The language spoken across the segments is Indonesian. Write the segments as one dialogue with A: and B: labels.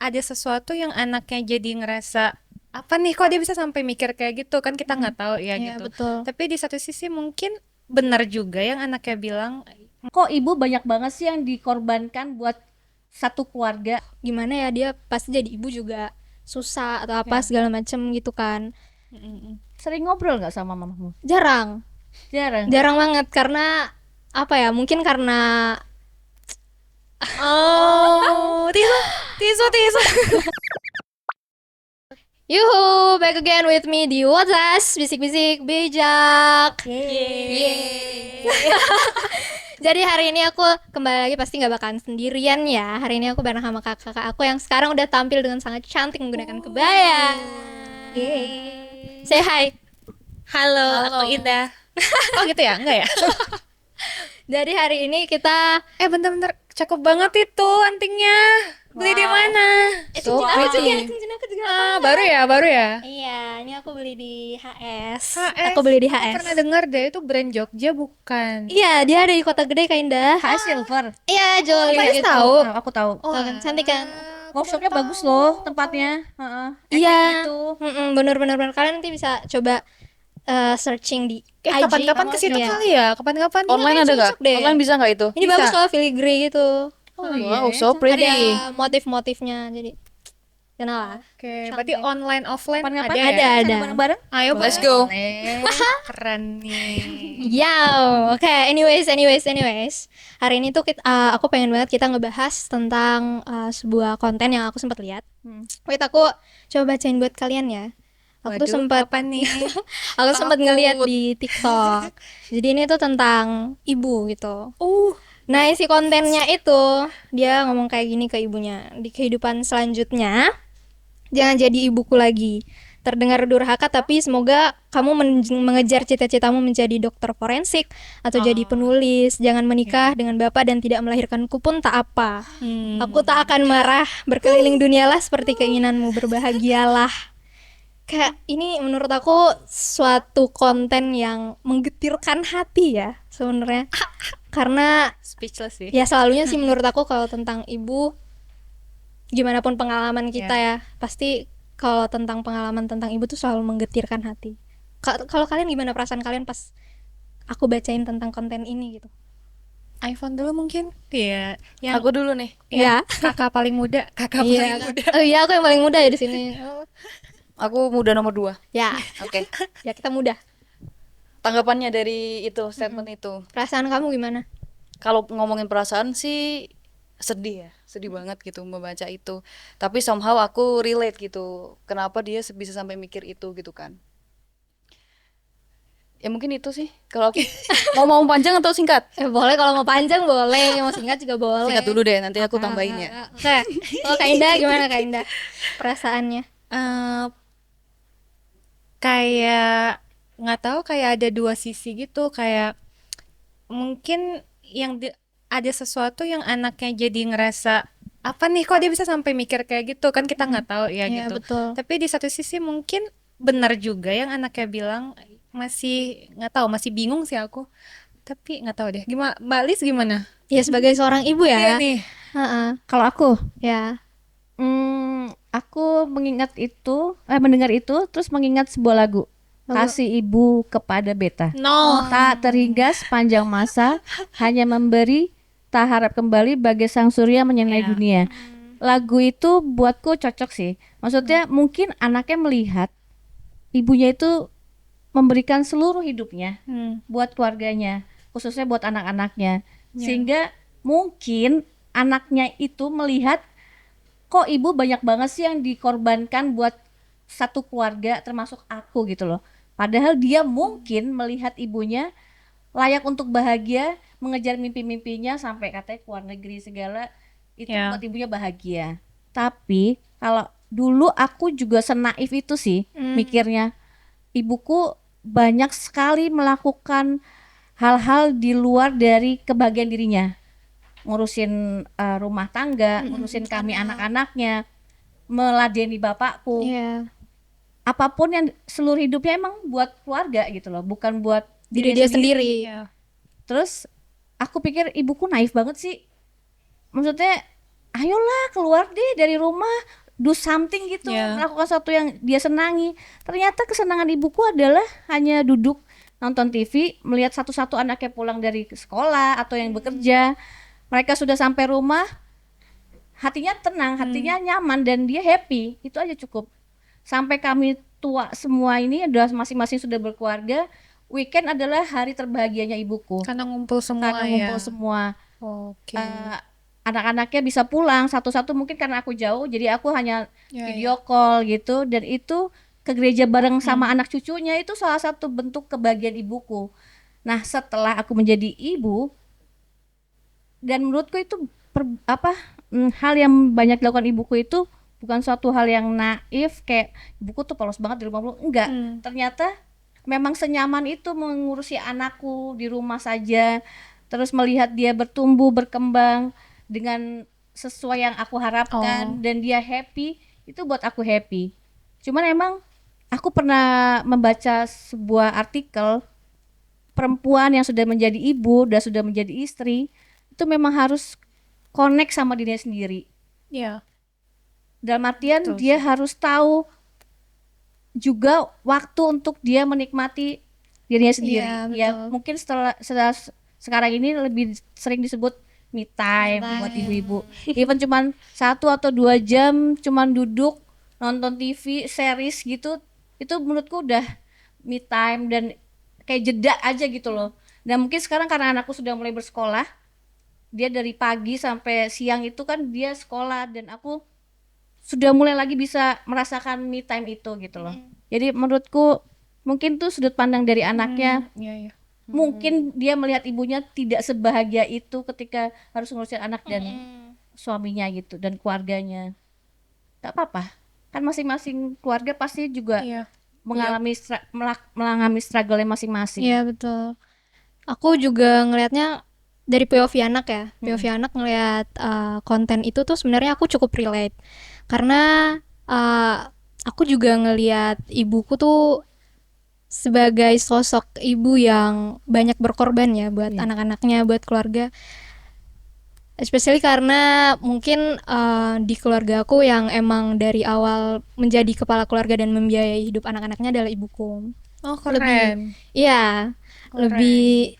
A: ada sesuatu yang anaknya jadi ngerasa apa nih kok dia bisa sampai mikir kayak gitu kan kita nggak tahu ya
B: Iya,
A: gitu.
B: betul.
A: Tapi di satu sisi mungkin benar juga yang anaknya bilang
C: Kok ibu banyak banget sih yang dikorbankan buat satu keluarga?
B: Gimana ya, dia pasti jadi ibu juga susah atau apa
A: ya.
B: segala macem gitu kan.
A: Mm-mm.
C: Sering ngobrol nggak sama mamamu?
B: Jarang,
C: Jarang.
B: jarang banget karena apa ya? Mungkin karena
A: Oh, tisu, tisu, tisu.
B: yuhu, back again with me di What's Bisik-bisik bijak.
A: Yeay.
B: Jadi hari ini aku kembali lagi, pasti nggak bakalan sendirian ya. Hari ini aku bareng sama kakak-kakak aku yang sekarang udah tampil dengan sangat cantik menggunakan kebaya. Say hi.
A: Halo,
C: Halo.
A: aku Indah. Oh gitu ya? Enggak ya?
B: Jadi hari ini kita
A: Bentar-bentar, cakep banget itu antingnya. Beli di
C: Wow.
A: mana?
C: So
B: cincin aku juga.
A: Baru ya?
B: Iya, ini aku beli di HS.
A: HS.
B: Aku beli di
A: Aku
B: HS.
A: pernah dengar deh itu brand Jogja bukan?
B: Iya, dia ada di Kota Gede Kak Indah.
C: HS Silver.
B: Iya, jual
A: Kalian
B: gitu.
A: tahu?
C: Aku tahu.
B: Tuh kan, cantik kan?
C: Workshopnya bagus loh tempatnya. Heeh.
B: Iya.
C: Epic gitu.
B: Bener. Kalian nanti bisa coba searching di IG.
A: Kapan-kapan ke situ
B: Iya.
A: kali ya? Kapan-kapan?
D: Online ada nggak?
B: cocok deh.
D: Online bisa nggak itu?
B: Ini
A: Bisa.
B: bagus loh, filigree gitu.
D: Wow, so pretty.
B: Ada motif-motifnya, jadi kenal lah.
A: Oke, berarti online offline
C: Kapan-kapan
A: ada ya?
B: Ada.
C: Bisa bareng-bareng.
A: Ayo
D: Let's
A: boleh.
D: go.
A: Keren nih.
B: Ya, oke. Anyways. Hari ini tuh aku pengen banget kita ngebahas tentang sebuah konten yang aku sempat lihat. Wait, aku coba bacain buat kalian ya. Aku tuh
A: Waduh,
B: sempat
A: apa nih?
B: aku sempat
A: Takut.
B: ngeliat di TikTok. Jadi ini tuh tentang ibu gitu. Nah, isi kontennya itu dia ngomong kayak gini ke ibunya. Di kehidupan selanjutnya, jangan jadi ibuku lagi. Terdengar durhaka, tapi semoga kamu mengejar cita-citamu menjadi dokter forensik atau jadi penulis. Jangan menikah dengan bapak dan tidak melahirkanku pun tak apa. Aku tak akan marah. Berkeliling dunialah seperti keinginanmu. Berbahagialah. Kayak ini menurut aku suatu konten yang menggetirkan hati ya sebenarnya. Karena
A: Speechless sih.
B: ya selalunya sih menurut aku kalau tentang ibu, gimana pun pengalaman kita ya, pasti kalau tentang pengalaman tentang ibu tuh selalu menggetirkan hati. Kalau kalian gimana perasaan kalian pas aku bacain tentang konten ini gitu?
A: iPhone dulu mungkin? Iya. Yang
D: Aku dulu nih.
B: Iya.
A: kakak paling muda.
B: Iya. Oh iya, aku yang paling muda ya di sini. Oh,
D: Aku muda nomor 2.
B: ya,
D: Oke.
B: ya kita muda.
D: Tanggapannya dari itu statement itu.
B: Perasaan kamu gimana?
D: Kalau ngomongin perasaan sih sedih ya, sedih banget gitu membaca itu. Tapi somehow aku relate gitu. Kenapa dia bisa sampai mikir itu gitu kan? Ya mungkin itu sih. Kalau aku mau panjang atau singkat?
B: Boleh, kalau mau panjang boleh, mau singkat juga boleh.
D: Singkat dulu deh, nanti aku tambahin ya.
B: Oke. Kalau Kak Indah gimana, Kak Indah? Perasaannya?
A: Eh, kayak nggak tahu, kayak ada dua sisi gitu. Kayak mungkin ada sesuatu yang anaknya jadi ngerasa apa nih kok dia bisa sampai mikir kayak gitu kan kita nggak tahu ya
B: Iya,
A: gitu.
B: betul.
A: Tapi di satu sisi mungkin benar juga yang anaknya bilang, masih nggak tahu, masih bingung sih aku. Tapi nggak tahu deh. Gimana, Mbak Lis gimana?
B: Ya sebagai seorang ibu
A: Iya
B: ya.
A: nih.
B: Heeh.
C: Kalau aku,
B: Ya.
C: aku mendengar itu, terus mengingat sebuah lagu. Kasih ibu kepada beta.
A: No.
C: Tak terhingga sepanjang masa, hanya memberi, tak harap kembali bagai sang surya menyinari
A: Iya.
C: dunia. Lagu itu buatku cocok sih. Maksudnya mungkin anaknya melihat ibunya itu memberikan seluruh hidupnya buat keluarganya, khususnya buat anak-anaknya. Sehingga mungkin anaknya itu melihat kok ibu banyak banget sih yang dikorbankan buat satu keluarga termasuk aku gitu loh. Padahal dia mungkin melihat ibunya layak untuk bahagia, mengejar mimpi-mimpinya sampai katanya ke luar negeri segala, itu
A: Ya.
C: buat ibunya bahagia. Tapi kalau dulu aku juga senaif itu sih mikirnya. Ibuku banyak sekali melakukan hal-hal di luar dari kebahagiaan dirinya. Ngurusin rumah tangga, ngurusin kami anak-anaknya, meladeni bapakku.
B: Iya.
C: Apapun yang seluruh hidupnya emang buat keluarga gitu loh, bukan buat
B: Diri dia sendiri.
A: Iya.
C: Terus aku pikir ibuku naif banget sih. Maksudnya ayolah keluar deh dari rumah, do something gitu,
A: Ya.
C: melakukan sesuatu yang dia senangi. Ternyata kesenangan ibuku adalah hanya duduk nonton TV, melihat satu-satu anaknya pulang dari sekolah atau yang bekerja. Mereka sudah sampai rumah, hatinya tenang, hatinya nyaman dan dia happy. Itu aja cukup. Sampai kami tua semua ini udah masing-masing sudah berkeluarga, weekend adalah hari terbahagianya ibuku.
A: Karena ngumpul semua
C: Karena
A: ya.
C: ngumpul semua.
A: Oke.
C: Anak-anaknya bisa pulang satu-satu, mungkin karena aku jauh jadi aku hanya
A: Ya,
C: video call gitu, dan itu ke gereja bareng sama anak cucunya, itu salah satu bentuk kebahagiaan ibuku. Nah, setelah aku menjadi ibu, dan menurutku itu hal yang banyak dilakukan ibuku itu bukan suatu hal yang naif kayak ibuku tuh polos banget di rumah mulu, enggak. Ternyata memang senyaman itu mengurusi anakku di rumah saja, terus melihat dia bertumbuh berkembang dengan sesuai yang aku harapkan dan dia happy, itu buat aku happy. Cuman emang aku pernah membaca sebuah artikel, perempuan yang sudah menjadi ibu dan sudah menjadi istri itu memang harus connect sama dirinya sendiri.
A: Ya.
C: Dalam artian
A: Betul
C: dia harus tahu juga waktu untuk dia menikmati dirinya sendiri.
B: Iya,
C: Ya
B: betul.
C: mungkin setelah sekarang ini lebih sering disebut me time buat ibu-ibu. Even cuman 1 atau 2 jam cuman duduk nonton TV, series gitu, itu menurutku udah me time dan kayak jeda aja gitu loh. Dan mungkin sekarang karena anakku sudah mulai bersekolah, dia dari pagi sampai siang itu kan dia sekolah, dan aku sudah mulai lagi bisa merasakan me time itu gitu loh. Jadi menurutku mungkin tuh sudut pandang dari anaknya,
A: Iya, iya.
C: mungkin dia melihat ibunya tidak sebahagia itu ketika harus ngurusin anak dan suaminya gitu dan keluarganya. Gak apa-apa, kan masing-masing keluarga pasti juga
A: Iya.
C: mengalami struggle masing-masing.
B: Iya, betul. Aku juga ngelihatnya dari POV anak ya. POV anak ngelihat konten itu tuh sebenarnya aku cukup relate. Karena aku juga ngelihat ibuku tuh sebagai sosok ibu yang banyak berkorban ya buat anak-anaknya, buat keluarga. Especially karena mungkin di keluarga aku yang emang dari awal menjadi kepala keluarga dan membiayai hidup anak-anaknya adalah ibuku.
A: Oh, keren.
B: Iya,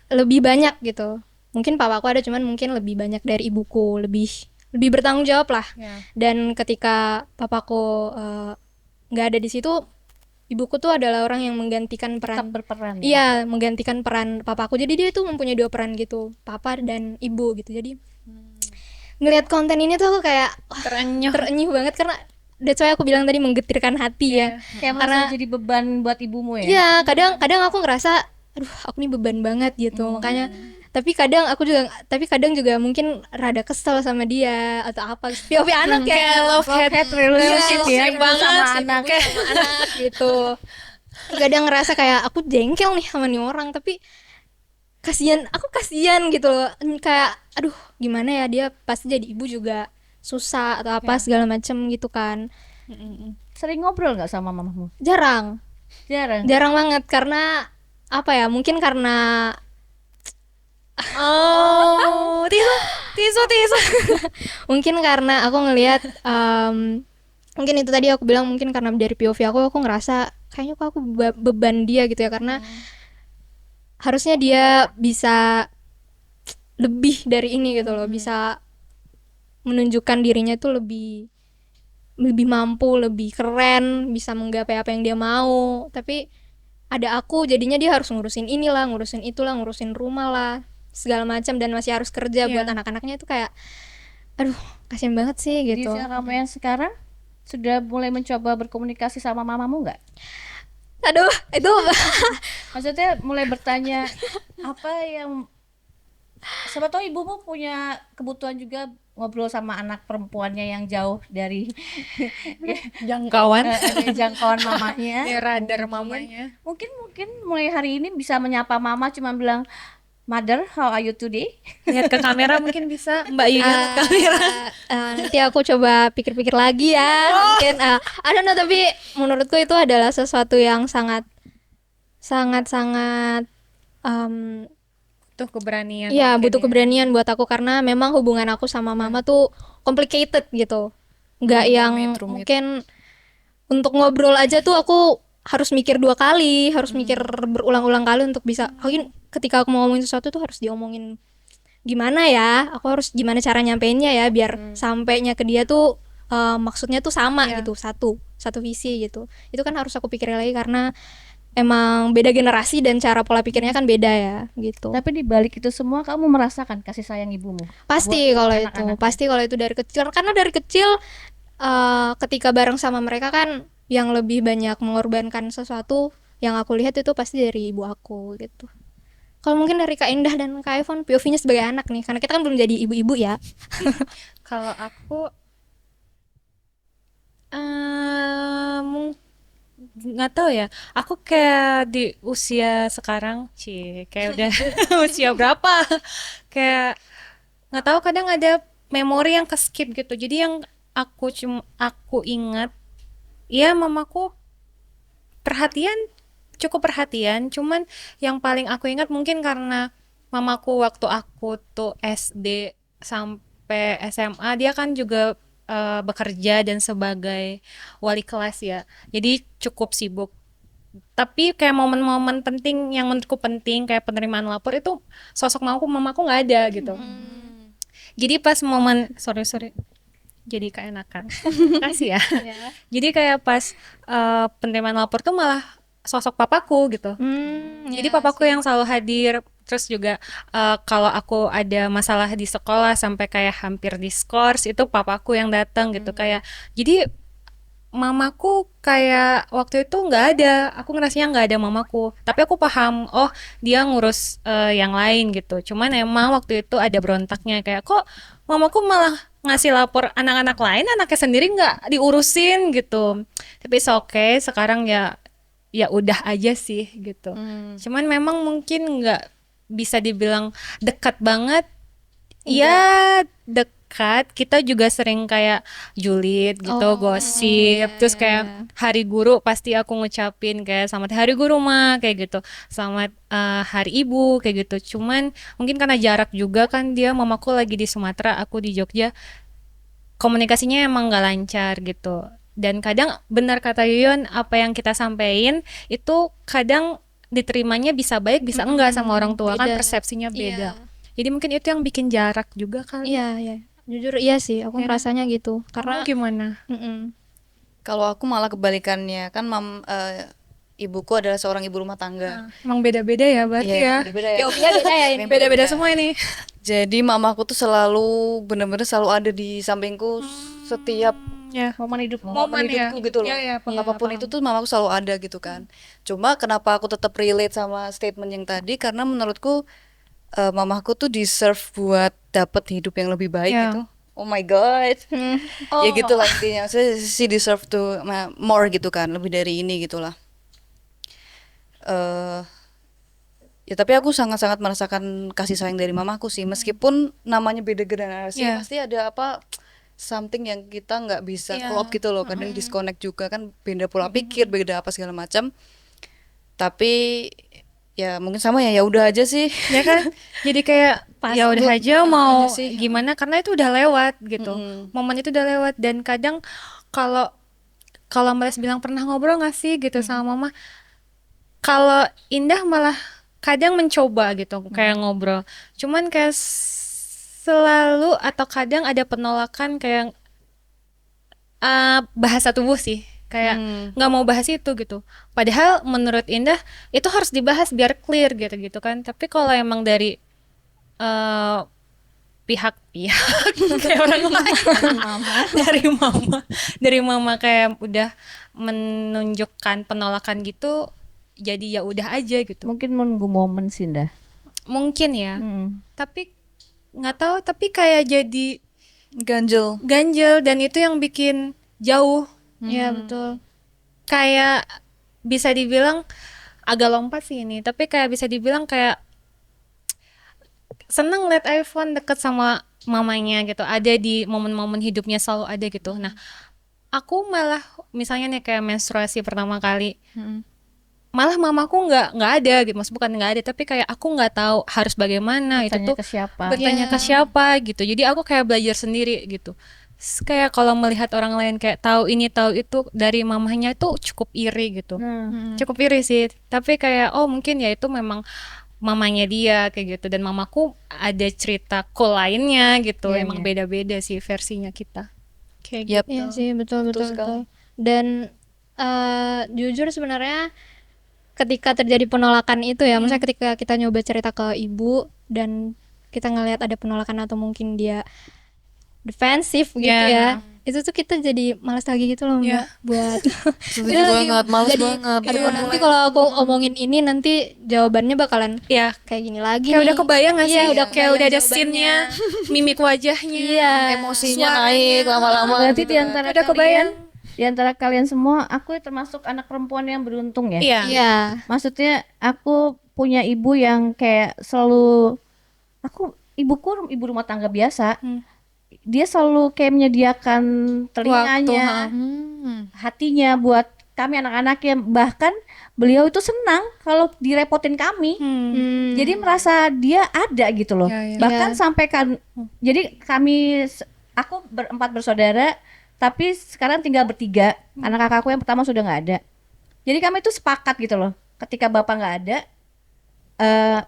B: lebih banyak gitu. Mungkin papaku ada, cuman mungkin lebih banyak dari ibuku, lebih bertanggung jawab lah.
A: Ya.
B: Dan ketika papaku nggak ada di situ, ibuku tuh adalah orang yang menggantikan
C: Tetap
B: peran.
C: berperan ya.
B: Iya, menggantikan peran papaku. Jadi dia tuh mempunyai 2 peran gitu, papa dan ibu gitu. Jadi ngelihat konten ini tuh aku kayak terenyuh banget, karena that's why aku bilang tadi menggetirkan hati ya.
C: Kayak merasa jadi beban buat ibumu ya.
B: Iya, kadang aku ngerasa aduh, aku nih beban banget gitu. Makanya tapi kadang juga mungkin rada kesel sama dia atau apa. POV anak ya,
A: love hate
B: Iya,
A: relationship ya,
B: sering
A: ibu
B: banget
A: sama
B: sih,
A: anak.
B: ibu sama anak gitu. Kadang ngerasa kayak aku jengkel nih sama nih orang, tapi aku kasihan gitu loh. Kayak aduh, gimana ya, dia pasti jadi ibu juga susah atau apa segala macem gitu kan.
C: Sering ngobrol nggak sama mamamu?
B: Jarang
C: Jarang.
B: banget, karena apa ya, mungkin karena
A: Oh, tisu.
B: mungkin karena aku ngelihat mungkin itu tadi aku bilang, mungkin karena dari POV aku ngerasa kayaknya kok aku beban dia gitu ya, karena harusnya dia bisa lebih dari ini gitu loh, bisa menunjukkan dirinya itu lebih mampu, lebih keren, bisa menggapai apa yang dia mau. Tapi ada aku, jadinya dia harus ngurusin inilah, ngurusin itulah, ngurusin rumah lah, segala macam, dan masih harus kerja buat anak-anaknya. Itu kayak aduh, kasian banget sih
C: Di
B: gitu.
C: usia kamu yang sekarang sudah mulai mencoba berkomunikasi sama mamamu nggak?
B: Aduh, itu
C: Maksudnya mulai bertanya apa yang, siapa tahu ibumu punya kebutuhan juga ngobrol sama anak perempuannya yang jauh dari
A: Jangkauan.
C: dari jangkauan mamanya.
A: Ya, radar mamanya.
C: Mungkin mulai hari ini bisa menyapa mama, cuma bilang, "Mother, how are you today?"
A: Lihat ke kamera mungkin bisa, Mbak Yuyu lihat ke kamera.
B: nanti aku coba pikir-pikir lagi ya. Mungkin I don't know, tapi menurutku itu adalah sesuatu yang sangat
A: Tuh keberanian.
B: iya, butuh keberanian buat aku, karena memang hubungan aku sama mama tuh complicated gitu, nggak yang
D: rumit.
B: mungkin untuk ngobrol aja tuh aku harus mikir 2 kali, harus mikir berulang-ulang kali untuk bisa, mungkin ketika aku mau ngomongin sesuatu tuh harus diomongin gimana ya, aku harus gimana cara nyampeinnya ya biar sampainya ke dia tuh maksudnya tuh sama gitu, satu visi gitu. Itu kan harus aku pikirin lagi karena emang beda generasi dan cara pola pikirnya kan beda ya gitu.
C: Tapi di balik itu semua kamu merasakan kasih sayang ibumu.
B: Pasti
C: buat
B: kalau itu,
C: anak-anaknya.
B: pasti kalau itu dari kecil, karena dari kecil ketika bareng sama mereka kan yang lebih banyak mengorbankan sesuatu yang aku lihat itu pasti dari ibu aku gitu. Kalau mungkin dari Kak Indah dan Kak Ivon, POV-nya sebagai anak nih, karena kita kan belum jadi ibu-ibu ya.
A: Kalau aku mungkin nggak tahu ya, aku kayak di usia sekarang kayak udah usia berapa, kayak nggak tahu, kadang ada memori yang ke skip gitu. Jadi yang aku ingat, ya mamaku perhatian, cukup perhatian, cuman yang paling aku ingat mungkin karena mamaku waktu aku tuh SD sampai SMA dia kan juga bekerja dan sebagai wali kelas ya, jadi cukup sibuk. Tapi kayak momen-momen penting yang menurutku penting kayak penerimaan lapor itu sosok mamaku nggak ada gitu. Jadi pas momen sorry jadi keenakan kasih ya. Jadi kayak pas penerimaan lapor tuh malah sosok papaku gitu. Jadi papaku yang selalu hadir. Terus juga kalau aku ada masalah di sekolah sampai kayak hampir diskors itu papaku yang datang gitu. Kayak jadi mamaku kayak waktu itu nggak ada, aku ngerasanya nggak ada mamaku, tapi aku paham, oh dia ngurus yang lain gitu. Cuman emang waktu itu ada berontaknya, kayak kok mamaku malah ngasih lapor anak-anak lain, anaknya sendiri nggak diurusin gitu. Tapi oke, sekarang ya ya udah aja sih gitu. Cuman memang mungkin nggak bisa dibilang dekat banget. Iya dekat, kita juga sering kayak julid gitu, gosip, terus kayak hari guru pasti aku ngucapin kayak selamat hari guru mah kayak gitu, selamat hari ibu kayak gitu. Cuman mungkin karena jarak juga kan, dia mamaku lagi di Sumatera, aku di Jogja, komunikasinya emang nggak lancar gitu. Dan kadang benar kata Yuyun, apa yang kita sampein itu kadang diterimanya bisa baik bisa enggak sama orang tua, kan
B: beda.
A: persepsinya beda.
B: Iya.
A: Jadi mungkin itu yang bikin jarak juga kali.
B: Iya, iya. Jujur iya sih, aku ngerasanya gitu.
A: Karena
B: Karena
A: gimana?
D: Kalau aku malah kebalikannya, kan ibuku adalah seorang ibu rumah tangga.
A: Emang beda-beda ya berarti ya.
D: Beda-beda ya.
B: POV-nya beda ya ini.
A: Beda-beda semua ini.
D: Jadi mamaku tuh selalu bener-bener selalu ada di sampingku setiap
A: Ya.
C: Momen hidupmu.
A: Momen ya.
D: hidupku gitu loh.
A: Ya, ya, paham.
D: Apapun itu tuh mamaku selalu ada gitu kan. Cuma kenapa aku tetap relate sama statement yang tadi, karena menurutku mamaku tuh deserve buat dapet hidup yang lebih baik
A: Ya.
D: gitu. Oh my god. Ya gitu lah intinya. She deserve to more gitu kan, lebih dari ini gitulah. Ya tapi aku sangat-sangat merasakan kasih sayang dari mamaku sih, meskipun namanya beda generasi,
A: Yeah.
D: pasti ada apa something yang kita nggak bisa
A: Yeah.
D: klop gitu loh, kadang disconnect juga kan, beda pola pikir, beda apa segala macam. Tapi ya mungkin sama ya udah aja sih.
A: Ya kan? Jadi kayak ya udah aja mau gimana, karena itu udah lewat gitu. Momen itu udah lewat. Dan kadang kalau kalau Mbak bilang pernah ngobrol gak sih gitu sama mama, kalau Indah malah kadang mencoba gitu kayak ngobrol, cuman kayak selalu atau kadang ada penolakan kayak bahasa tubuh sih, kayak nggak mau bahas itu gitu. Padahal menurut Indah itu harus dibahas biar clear gitu kan. Tapi kalau emang dari pihak-pihak kayak orang lain, dari mama kayak udah menunjukkan penolakan gitu, jadi ya udah aja gitu.
C: Mungkin menunggu momen sih, Indah.
A: Mungkin ya. Tapi nggak tahu, tapi kayak jadi
D: Ganjel.
A: dan itu yang bikin jauh. Ya betul. Kayak bisa dibilang agak lompat sih ini, tapi kayak bisa dibilang kayak seneng liat iPhone deket sama mamanya gitu, ada di momen-momen hidupnya, selalu ada gitu. Nah, aku malah misalnya nih kayak menstruasi pertama kali, malah mamaku nggak ada gitu, maksud bukan nggak ada, tapi kayak aku nggak tahu harus bagaimana itu
C: Tanya
A: tuh
C: ke siapa?
A: bertanya ke siapa gitu. Jadi aku kayak belajar sendiri gitu. Kayak kalau melihat orang lain kayak tahu ini tahu itu dari mamahnya itu cukup iri gitu. Cukup iri sih. Tapi kayak oh mungkin ya itu memang mamanya dia kayak gitu, dan mamaku ada cerita cool lainnya gitu.
C: Iya,
A: Emang
C: iya.
A: beda-beda sih versinya kita. Kayak
D: Yap.
A: gitu.
B: Iya sih, betul
D: Betul
B: betul
D: sekali.
B: betul. Dan jujur sebenarnya ketika terjadi penolakan itu ya, maksudnya ketika kita nyoba cerita ke ibu dan kita ngelihat ada penolakan atau mungkin dia defensif gitu
A: Ya.
B: ya, itu tuh kita jadi malas lagi gitu loh
A: Ya.
B: Mbak buat
D: Setuju
B: Kita lagi
D: banget, males
B: jadi,
D: banget.
B: aduh nanti kalau aku omongin ini nanti jawabannya bakalan
A: Ya,
B: kayak gini lagi
A: kayak
B: nih.
A: udah kebayang gak sih?
B: Iya, udah
A: Kayak udah ada
B: kebayang
A: scene-nya, mimik wajahnya.
B: Iya,
D: Emosinya
A: Suaranya.
D: naik lama-lama
C: Berarti
D: gitu
C: di
D: kan.
C: antara
A: Udah kebayang.
C: di antara kalian semua, aku termasuk anak perempuan yang beruntung ya.
A: Iya.
B: iya.
C: Maksudnya aku punya ibu yang kayak selalu, ibu rumah tangga biasa. Dia selalu kayak menyediakan telinganya, hatinya buat kami anak-anaknya. Bahkan beliau itu senang kalau direpotin kami. Jadi merasa dia ada gitu loh.
A: Ya, ya.
C: Bahkan sampai kan, jadi aku berempat bersaudara, tapi sekarang tinggal bertiga. Anak kakakku yang pertama sudah nggak ada. Jadi kami itu sepakat gitu loh. Ketika bapak nggak ada,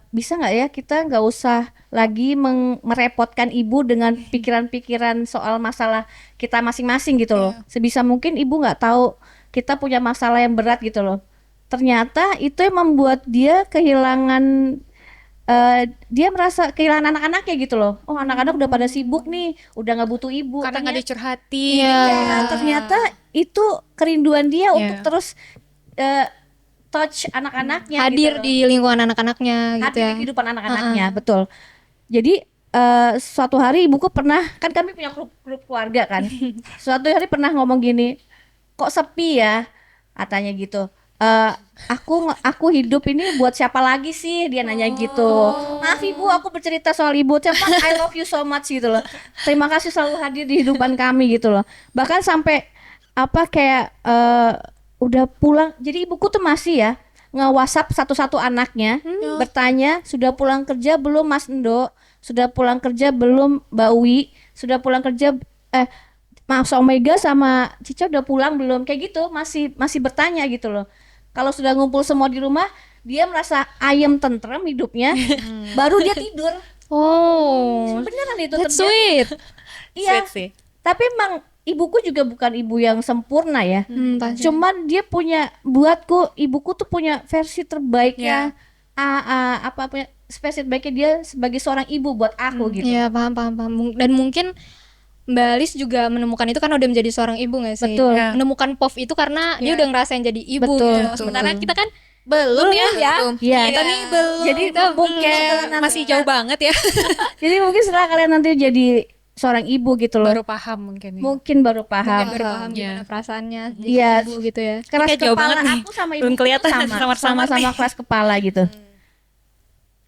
C: bisa nggak ya kita nggak usah lagi merepotkan ibu dengan pikiran-pikiran soal masalah kita masing-masing gitu loh. Sebisa mungkin ibu nggak tahu kita punya masalah yang berat gitu loh. Ternyata itu yang membuat dia kehilangan, dia merasa kehilangan anak-anaknya gitu loh. Oh, anak-anak udah pada sibuk nih, udah nggak butuh ibu.
A: Karena nggak dicurhati.
C: Iya, ternyata itu kerinduan dia untuk
A: Iya.
C: terus touch anak-anaknya
B: Hadir
C: gitu loh.
B: di lingkungan anak-anaknya gitu
C: Hadir
B: ya.
C: di kehidupan anak-anaknya, betul. Jadi suatu hari ibuku pernah, kan kami punya grup keluarga kan. Suatu hari pernah ngomong gini, kok sepi ya, katanya gitu. Aku hidup ini buat siapa lagi sih, dia nanya gitu. Maaf ibu, aku bercerita soal ibu, cuman I love you so much gitu loh. Terima kasih selalu hadir di kehidupan kami gitu loh. Bahkan sampai kayak udah pulang, jadi ibuku tuh masih ya nge-WhatsApp satu-satu anaknya, bertanya sudah pulang kerja belum Mas Endo, sudah pulang kerja belum Mbak Wi, sudah pulang kerja Mas Omega sama Cica udah pulang belum, kayak gitu, masih bertanya gitu loh. Kalau sudah ngumpul semua di rumah, dia merasa ayem tentrem hidupnya, baru dia tidur.
B: Oh,
C: Beneran itu
B: that's
C: terjadi.
B: sweet.
C: Iya.
A: Sweet sih.
C: Tapi emang ibuku juga bukan ibu yang sempurna ya.
B: Pasti.
C: Cuman dia punya, buatku ibuku tuh punya versi terbaiknya. Apa punya versi terbaiknya dia sebagai seorang ibu buat aku gitu.
B: Iya, paham. Dan mungkin Mbak Alis juga menemukan itu karena udah menjadi seorang ibu nggak sih?
C: Betul.
A: Ya.
B: Menemukan POV itu karena dia udah ngerasain jadi ibu
C: Betul.
B: gitu. Sementara kita kan
A: Belum ya.
C: Iya.
A: Kita nih belum.
C: Jadi mungkin
A: Kayak masih jauh banget ya.
C: jadi mungkin setelah kalian nanti jadi seorang ibu gitu loh.
A: Baru paham mungkin ya.
C: Mungkin baru paham.
B: baru paham
A: Iya.
B: gimana perasaannya jadi
C: Iya.
B: ibu gitu ya.
C: Keras
A: Kayak jauh
C: kepala
A: banget nih.
C: aku sama ibu
A: Belum kelihatan
C: sama-sama
A: samar-samar nih.
C: keras kepala gitu.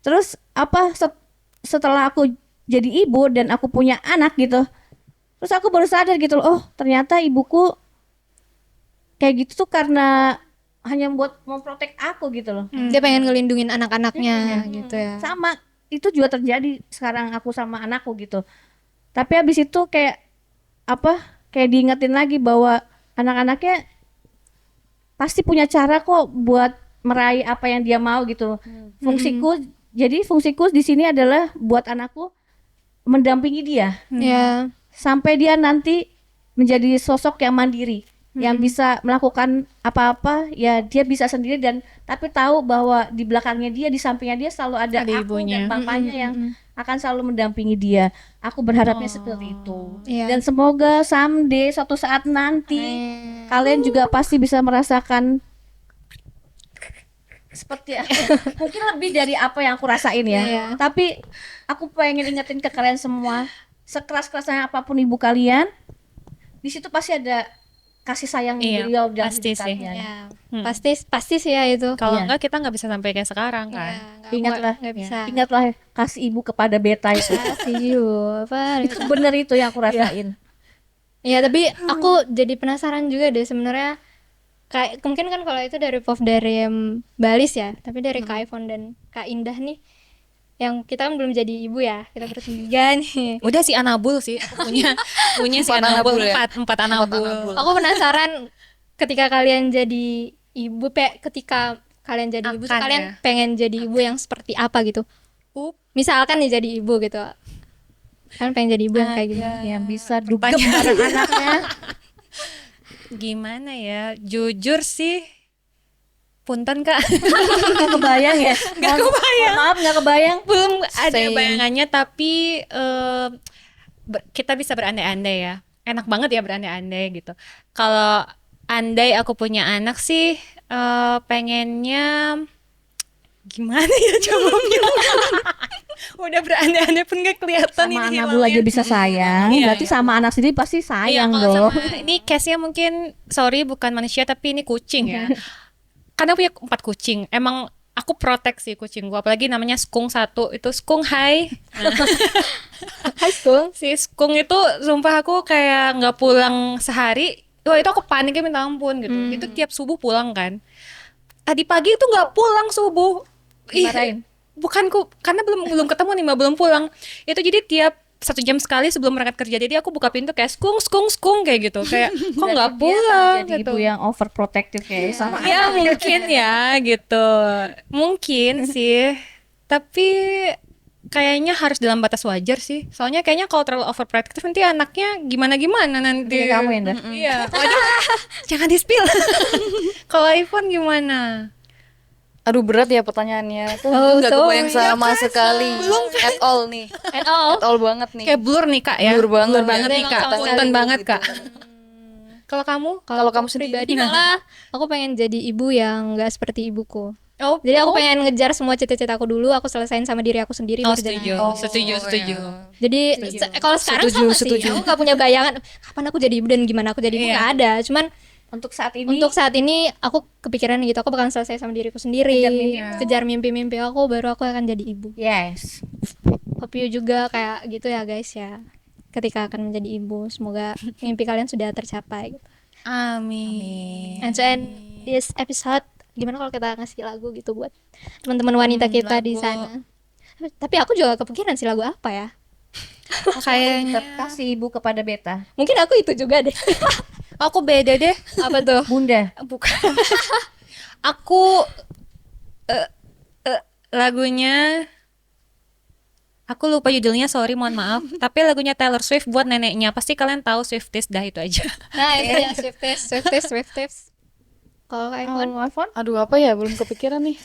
C: Terus setelah aku jadi ibu dan aku punya anak gitu, terus aku baru sadar gitu loh, oh ternyata ibuku kayak gitu tuh karena hanya buat memprotek aku gitu loh.
B: Dia pengen ngelindungin anak-anaknya gitu ya.
C: Sama itu juga terjadi sekarang aku sama anakku gitu. Tapi habis itu kayak kayak diingetin lagi bahwa anak-anaknya pasti punya cara kok buat meraih apa yang dia mau gitu. Fungsiku di sini adalah buat anakku mendampingi dia
B: Ya.
C: sampai dia nanti menjadi sosok yang mandiri, yang bisa melakukan apa-apa ya dia bisa sendiri, dan tapi tahu bahwa di belakangnya dia, di sampingnya dia selalu ada
A: Ada
C: aku
A: ibunya.
C: dan bapaknya yang akan selalu mendampingi dia. Aku berharapnya seperti itu.
B: Iya.
C: Dan semoga someday suatu saat nanti kalian juga pasti bisa merasakan seperti mungkin lebih dari apa yang aku rasain ya.
B: Iya.
C: Tapi aku pengen ingetin ke kalian semua, sekeras-kerasnya apapun ibu kalian, di situ pasti ada kasih sayang
A: Iya,
C: beliau dan
A: pasti
C: hidup
A: sih.
C: kalian.
B: Ya. Pasti sih ya itu.
A: Kalau
C: Iya.
A: enggak kita nggak bisa sampai kayak sekarang kan.
C: Ingatlah,
B: nggak bisa.
C: ingatlah kasih ibu kepada beta itu.
B: Kasih you apa?
C: Itu bener itu yang aku rasain.
B: Ya tapi aku jadi penasaran juga deh sebenarnya kayak mungkin kan kalau itu dari Pov dari Balis ya, tapi dari Kak Ivon dan Kak Indah nih, yang kita kan belum jadi ibu ya, kita bertiga nih.
A: Udah si Anabul sih, aku punya si
D: Empat
A: Anabul,
D: Anabul ya?
A: empat Anabul.
B: Aku penasaran ketika kalian jadi ibu, ketika kalian jadi ibu,
A: Akan
B: kalian
A: ya.
B: pengen jadi ibu yang seperti apa gitu? Misalkan nih jadi ibu gitu, kan pengen jadi ibu yang kayak gitu.
C: Yang bisa dugem
A: Pertanyaan.
C: bareng anaknya.
A: Gimana ya? Jujur sih, punten Kak.
C: Nggak kebayang ya?
A: Nggak kebayang.
C: Maaf nggak kebayang.
A: Belum ada
D: Same.
A: bayangannya, tapi kita bisa berandai-andai ya. Enak banget ya berandai-andai gitu. Kalau andai aku punya anak sih, pengennya gimana ya jawabnya? Udah berandai-andai pun gak kelihatan
C: Sama
A: ini
C: anak bulu aja
A: hilangnya.
C: bisa sayang,
A: Iya,
C: berarti
A: iya.
C: sama anak sendiri pasti
A: Iya,
C: sayang
A: kalau
C: dong.
A: sama ini case-nya mungkin sorry bukan manusia tapi ini kucing ya. Karena punya 4 kucing. Emang aku proteksi kucing gua, apalagi namanya Skung satu. Itu Skung hai.
B: High school.
A: Si Skung itu sumpah aku kayak nggak pulang sehari. Wah, itu aku paniknya minta ampun gitu. Itu tiap subuh pulang kan. Tadi pagi itu nggak pulang subuh. Ih,
C: Dimarahin?
A: bukanku karena belum ketemu nih Mbak, belum pulang. Itu jadi tiap 1 jam sekali sebelum berangkat kerja. Jadi aku buka pintu kayak Skung Skung Skung kayak gitu. Kayak kok nggak
C: Berarti dia akan
A: pulang
C: jadi
A: gitu.
C: ibu yang overprotective kayak sama
A: Ya mungkin ya gitu. Mungkin sih. Tapi kayaknya harus dalam batas wajar sih. Soalnya kayaknya kalau terlalu overprotective nanti anaknya gimana-gimana nanti.
C: Kayak kamu, Indah.
A: Iya. Waduh, jangan di-spill. Kalau iPhone gimana?
D: Aduh berat ya pertanyaannya. Tuh
B: Oh,
D: nggak
B: so,
D: kebayang sama sekali. At all nih.
B: At all.
D: At all banget nih.
A: Kayak blur nih Kak ya.
D: Blur banget.
A: nih Kak.
B: Sama
A: Punten
B: sekali
A: banget
D: gitu.
A: Kak. Kalau kamu?
D: Kalau kamu sendiri
B: pribadi malah aku pengen jadi ibu yang nggak seperti ibuku.
A: Oh,
B: Jadi aku pengen ngejar semua cita-cita aku dulu, aku selesain sama diri aku sendiri
A: oh
B: baru jadi
A: setuju,
B: ibu.
A: setuju.
B: Jadi kalau sekarang
D: Setuju,
B: sama sih,
D: setuju.
B: aku nggak punya bayangan kapan aku jadi ibu dan gimana aku jadi ibu,
A: Iya.
B: nggak ada. Cuman
C: untuk saat ini.
B: untuk saat ini aku kepikiran gitu, aku bakal selesai sama diriku sendiri, kejar mimpi-mimpi aku, baru aku akan jadi ibu.
C: Yes.
B: Hope you juga kayak gitu ya guys ya, ketika akan menjadi ibu, semoga mimpi kalian sudah tercapai gitu.
A: Amin.
B: And to end this episode, gimana kalau kita ngasih lagu gitu buat teman-teman wanita kita di
A: lagu.
B: sana. Tapi aku juga kepikiran sih lagu apa ya.
A: Kayaknya
C: Kasih ibu kepada beta.
B: Mungkin aku itu juga deh.
A: aku beda deh.
B: Apa tuh?
C: Bunda.
A: Bukan. Aku lagunya aku lupa judulnya, sorry mohon maaf. Tapi lagunya Taylor Swift buat neneknya. Pasti kalian tahu Swifties, dah itu aja.
B: Nah, itu ya Swifties. Kalau kayak
C: Kalau iPhone?
D: Aduh apa ya, belum kepikiran nih.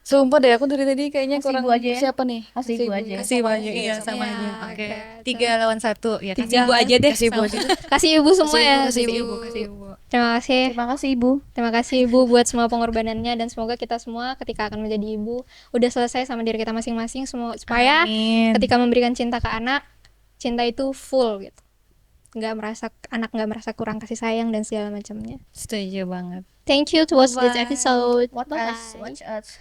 D: Sumpah deh, aku dari tadi kayaknya
C: Kasih
D: kurang
C: ibu aja ya.
D: siapa nih?
C: Kasih ibu aja.
A: Kasih ibu aja, iya
B: sama
A: sama aja.
B: aja.
A: Oke.
B: Oke.
A: 3 lawan 1 ya. Kasih
B: Tiga.
A: ibu aja deh.
D: Kasih ibu aja.
B: kasih ibu semua ya.
A: Kasih ibu, kasih ibu.
B: Terima kasih.
C: Terima kasih ibu.
B: Terima kasih Ibu buat semua pengorbanannya, dan semoga kita semua ketika akan menjadi ibu udah selesai sama diri kita masing-masing, semua supaya
A: Amin.
B: ketika memberikan cinta ke anak, cinta itu full gitu. Anak nggak merasa kurang kasih sayang dan segala macamnya.
A: Setuju banget.
B: Thank you to watch this episode.
C: Watch
B: Bye.
C: us. Watch us.